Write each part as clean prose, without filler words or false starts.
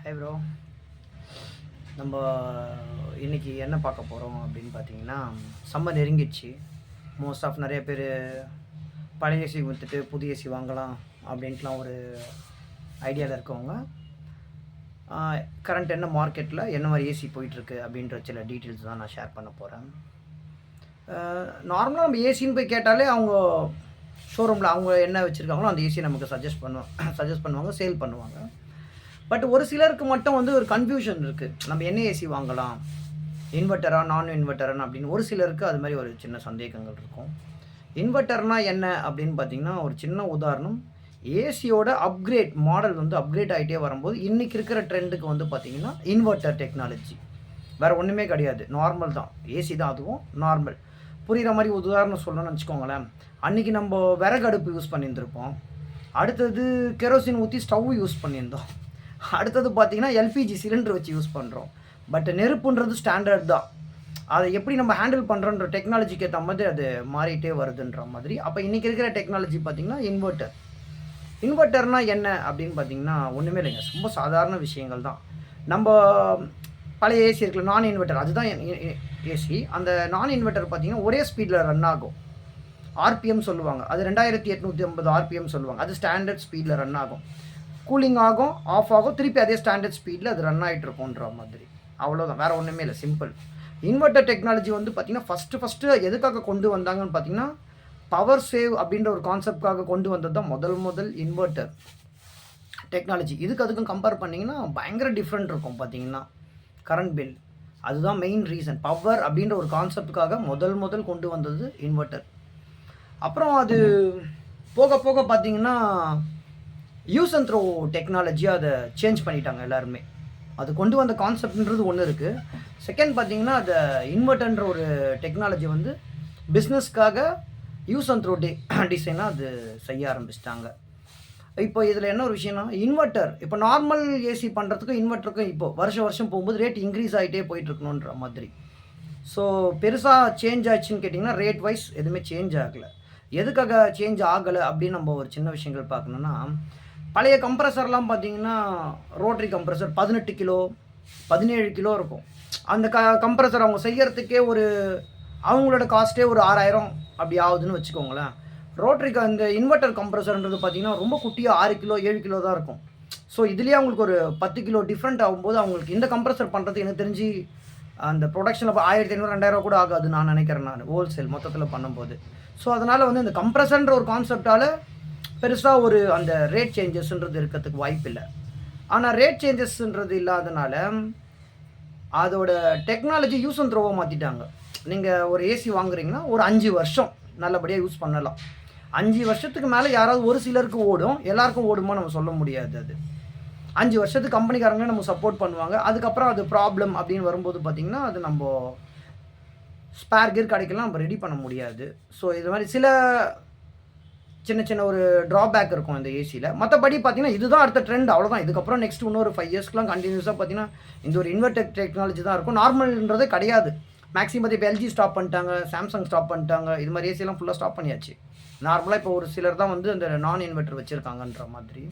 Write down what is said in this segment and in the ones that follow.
Hi bro. நம்ம இன்றைக்கி என்ன பார்க்க போகிறோம் அப்படின்னு பார்த்தீங்கன்னா, சம்மர் நெருங்கிடுச்சு. மோஸ்ட் ஆஃப் நிறைய பேர் பழைய ஏசி விற்றுட்டு புதிய ஏசி வாங்கலாம் அப்படின்ட்டுலாம் ஒரு ஐடியாவில் இருக்கவங்க, கரண்ட் என்ன மார்க்கெட்டில் என்ன மாதிரி ஏசி போயிட்டுருக்கு அப்படின்ற சில டீட்டெயில்ஸ் தான் நான் ஷேர் பண்ண போகிறேன். நார்மலாக நம்ம ஏசின்னு போய் கேட்டாலே அவங்க ஷோரூமில் அவங்க என்ன வச்சுருக்காங்களோ அந்த ஏசியை நமக்கு சஜஸ்ட் பண்ணுவாங்க, சேல் பண்ணுவாங்க. பட் ஒரு சிலருக்கு மட்டும் வந்து ஒரு கன்ஃபியூஷன் இருக்குது. நம்ம என்ன ஏசி வாங்கலாம், இன்வெர்ட்டரா நான் இன்வெர்ட்டரான்னு அப்படின்னு ஒரு சிலருக்கு அது மாதிரி ஒரு சின்ன சந்தேகங்கள் இருக்கும். இன்வெர்ட்டர்னால் என்ன அப்படின்னு பார்த்தீங்கன்னா, ஒரு சின்ன உதாரணம், ஏசியோட அப்கிரேட் மாடல் வந்து அப்கிரேட் ஆகிட்டே வரும்போது இன்றைக்கி இருக்கிற ட்ரெண்டுக்கு வந்து பார்த்திங்கன்னா இன்வெர்ட்டர் டெக்னாலஜி வேறு ஒன்றுமே கிடையாது, நார்மல் தான். ஏசி தான், அதுவும் நார்மல். புரிகிற மாதிரி உதாரணம் சொல்லணும்னு வச்சுக்கோங்களேன். அன்றைக்கி நம்ம விறகு அடுப்பு யூஸ் பண்ணியிருந்திருப்போம், அடுத்தது கெரோசின் ஊற்றி ஸ்டவ் யூஸ் பண்ணியிருந்தோம், அடுத்தது பார்த்திங்கன்னா எல்பிஜி சிலிண்டர் வச்சு யூஸ் பண்ணுறோம். பட் நெருப்புன்றது ஸ்டாண்டர்ட் தான், அதை எப்படி நம்ம ஹேண்டில் பண்ணுறோன்ற டெக்னாலஜிக்கு ஏற்ற மாதிரி அது மாறிட்டே வருதுன்ற மாதிரி. அப்போ இன்றைக்கி இருக்கிற டெக்னாலஜி பார்த்திங்கன்னா இன்வெர்ட்டர்னால் என்ன அப்படின்னு பார்த்திங்கன்னா ஒன்றுமே இல்லைங்க, ரொம்ப சாதாரண விஷயங்கள் தான். நம்ம பழைய ஏசி இருக்குல்ல, நான் இன்வெர்ட்டர், அதுதான் ஏசி. அந்த நான் இன்வெர்ட்டர் பார்த்திங்கன்னா ஒரே ஸ்பீடில் ரன் ஆகும். ஆர்பிஎம் சொல்லுவாங்க, அது 2850 ஆர்பிஎம் சொல்லுவாங்க. அது ஸ்டாண்டர்ட் ஸ்பீடில் ரன் ஆகும். கூலிங் ஆகும், ஆஃப் ஆகும், திருப்பி அதே ஸ்டாண்டர்ட் ஸ்பீடில் அது ரன் ஆகிட்டு இருக்குன்ற மாதிரி. அவ்வளோதான், வேறு ஒன்றுமே இல்லை, சிம்பிள். இன்வெர்ட்டர் டெக்னாலஜி வந்து பார்த்திங்கன்னா ஃபஸ்ட்டு எதுக்காக கொண்டு வந்தாங்கன்னு பார்த்திங்கன்னா, பவர் சேவ் அப்படின்ற ஒரு கான்செப்டாக கொண்டு வந்தது தான் முதல் இன்வெர்ட்டர் டெக்னாலஜி. அதுக்கும் கம்பேர் பண்ணிங்கன்னா பயங்கர டிஃப்ரெண்ட் இருக்கும் பார்த்திங்கன்னா கரண்ட் பில். அதுதான் மெயின் ரீசன். பவர் அப்படின்ற ஒரு கான்செப்டுக்காக முதல் கொண்டு வந்தது இன்வெர்ட்டர். அப்புறம் அது போக போக பார்த்திங்கன்னா யூஸ் அண்ட் த்ரோ டெக்னாலஜியாக அதை சேஞ்ச் பண்ணிட்டாங்க எல்லாருமே. அது கொண்டு வந்த கான்செப்ட்ன்றது ஒன்று இருக்குது. செகண்ட் பார்த்திங்கன்னா அதை இன்வெர்ட்டர்ன்ற ஒரு டெக்னாலஜி வந்து பிஸ்னஸ்க்காக யூஸ் அண்ட் த்ரோ டிசைனாக அது செய்ய ஆரம்பிச்சிட்டாங்க. இப்போ இதில் என்ன ஒரு விஷயம்னா, இன்வெர்ட்டர் இப்போ நார்மல் ஏசி பண்ணுறதுக்கும் இன்வெர்ட்டருக்கும் இப்போ வருஷம் போகும்போது ரேட் இன்க்ரீஸ் ஆகிட்டே போயிட்டுருக்கணுன்ற மாதிரி. ஸோ பெருசாக சேஞ்ச் ஆச்சுன்னு கேட்டிங்கன்னா ரேட் வைஸ் எதுவுமே சேஞ்ச் ஆகலை. எதுக்காக சேஞ்ச் ஆகலை அப்படின்னு நம்ம ஒரு சின்ன விஷயங்கள் பார்க்கணுன்னா, பழைய கம்ப்ரஸர்லாம் பார்த்திங்கன்னா ரோட்ரி கம்ப்ரஸர் 18 கிலோ 17 கிலோ இருக்கும். அந்த கம்ப்ரஸர் அவங்க செய்யறதுக்கே அவங்களோட காஸ்ட்டே ஒரு 6000 அப்படி ஆகுதுன்னு வச்சுக்கோங்களேன். ரோட்ரிக்கு அந்த இன்வெர்ட்டர் கம்ப்ரஸர்ன்றது பார்த்திங்கன்னா ரொம்ப குட்டியாக 6 கிலோ 7 கிலோ தான் இருக்கும். ஸோ இதுலேயே அவங்களுக்கு ஒரு 10 கிலோ டிஃப்ரெண்ட் ஆகும்போது அவங்களுக்கு இந்த கம்ப்ரஸர் பண்ணுறது எனக்கு தெரிஞ்சு அந்த ப்ரொடக்ஷனில் 1500 2000 கூட ஆகாது நான் நினைக்கிறேன், நான் ஹோல்சேல் மொத்தத்தில் பண்ணும்போது. ஸோ அதனால் வந்து இந்த கம்ப்ரஸர்ன்ற ஒரு கான்செப்டால் பெருசாக அந்த ரேட் சேஞ்சஸ்ன்றது இருக்கிறதுக்கு வாய்ப்பு இல்லை. ஆனால் ரேட் சேஞ்சஸ்ன்றது இல்லாதனால அதோட டெக்னாலஜி யூஸ் அண்ட் த்ரோவாக மாற்றிட்டாங்க. நீங்கள் ஒரு ஏசி வாங்குறீங்கன்னா ஒரு 5 வருஷம் நல்லபடியாக யூஸ் பண்ணலாம். 5 வருஷத்துக்கு மேலே யாராவது ஒரு சிலருக்கு ஓடும், எல்லாருக்கும் ஓடுமா நம்ம சொல்ல முடியாது. அது 5 வருஷத்துக்கு கம்பெனிக்காரங்களே நம்ம சப்போர்ட் பண்ணுவாங்க. அதுக்கப்புறம் அது ப்ராப்ளம் அப்படின்னு வரும்போது பார்த்திங்கன்னா அது நம்ம ஸ்பேர் கியர் கிடைக்கலாம், நம்ம ரெடி பண்ண முடியாது. ஸோ இது மாதிரி சில சின்ன ஒரு ட்ராபேக் இருக்கும் இந்த ஏசியில். மற்றபடி பார்த்திங்கன்னா இதுதான் அடுத்த ட்ரெண்ட், அவ்வளோதான். இதுக்கப்புறம் நெக்ஸ்ட் இன்னொரு 5 இயர்ஸ்க்குலாம் கண்டினியூஸாக பார்த்திங்கன்னா இந்த ஒரு இன்வெர்ட்டர் டெக்னாலஜி தான் இருக்கும். நார்மல்ன்றதே கிடையாது. மேக்ஸிமம் இப்போ எல்ஜி ஸ்டாப் பண்ணிட்டாங்க, சாம்சங் ஸ்டாப் பண்ணிட்டாங்க, இது மாதிரி ஏசியெல்லாம் ஃபுல்லாக ஸ்டாப் பண்ணியாச்சு. நார்மலாக இப்போ ஒரு சிலர் தான் வந்து அந்த நான் இன்வெர்ட்டர் வச்சுருக்காங்கன்ற மாதிரி.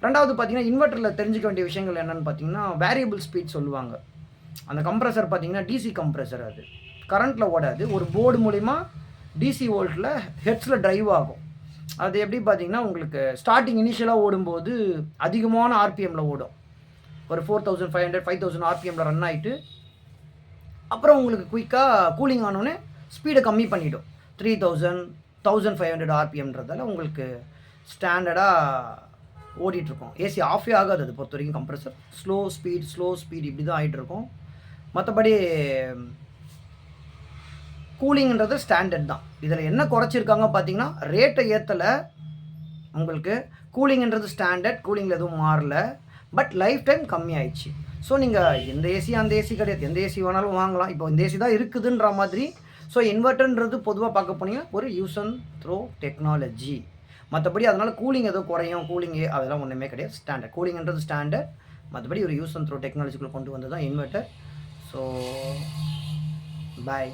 ரெண்டாவது பார்த்திங்கன்னா இன்வெர்ட்டரில் தெரிஞ்சிக்க வேண்டிய விஷயங்கள் என்னென்னு பார்த்திங்கன்னா, வேரியபிள் ஸ்பீட் சொல்லுவாங்க. அந்த கம்ப்ரஸர் பார்த்திங்கன்னா டிசி கம்ப்ரஸர், அது கரண்ட்டில் ஓடாது, ஒரு போர்டு மூலிமா டிசி வோல்ட்டில் ஹெட்ஸில் ட்ரைவ் ஆகும். அது எப்படி பார்த்திங்கன்னா உங்களுக்கு ஸ்டார்டிங் இனிஷியலாக ஓடும்போது அதிகமான ஆர்பிஎம்மில் ஓடும், ஒரு 4500 5000 ஆர்பிஎம்மில் ரன் ஆகிட்டு அப்புறம் உங்களுக்கு குயிக்காக கூலிங் ஆனோடனே ஸ்பீடை கம்மி பண்ணிவிடும். 3000 1500 ஆர்பிஎம்ன்றதால உங்களுக்கு ஸ்டாண்டர்டாக ஓடிட்டுருக்கும். ஏசி ஆஃபே ஆகாது அது பொறுத்த வரைக்கும். கம்ப்ரஸர் ஸ்லோ ஸ்பீட் இப்படி தான் ஆகிட்டுருக்கும். மற்றபடி கூலிங்கிறது ஸ்டாண்டர்ட் தான். இதில் என்ன குறைச்சிருக்காங்க பார்த்திங்கன்னா, ரேட்டை ஏற்றலை உங்களுக்கு. கூலிங்கிறது ஸ்டாண்டர்ட், கூலிங்கில் எதுவும் மாறல, பட் லைஃப் டைம் கம்மி ஆயிடுச்சு. ஸோ நீங்கள் இந்த ஏசி அந்த ஏசி கிடையாது, எந்த ஏசி வேணாலும் வாங்கலாம். இப்போ இந்த ஏசி தான் இருக்குதுன்ற மாதிரி. ஸோ இன்வெர்ட்டர்ன்றது பொதுவாக பார்க்க போனீங்கன்னா ஒரு யூஸ் அண்ட் த்ரோ டெக்னாலஜி. மற்றபடி அதனால் கூலிங் எதுவும் குறையும், கூலிங்கு அதெல்லாம் ஒன்றுமே கிடையாது. ஸ்டாண்டர்ட் கூலிங்கிறது ஸ்டாண்டர்ட். மற்றபடி ஒரு யூஸ் அண்ட் த்ரோ டெக்னாலஜிக்குள்ளே கொண்டு வந்து தான் இன்வெர்ட்டர். So bye.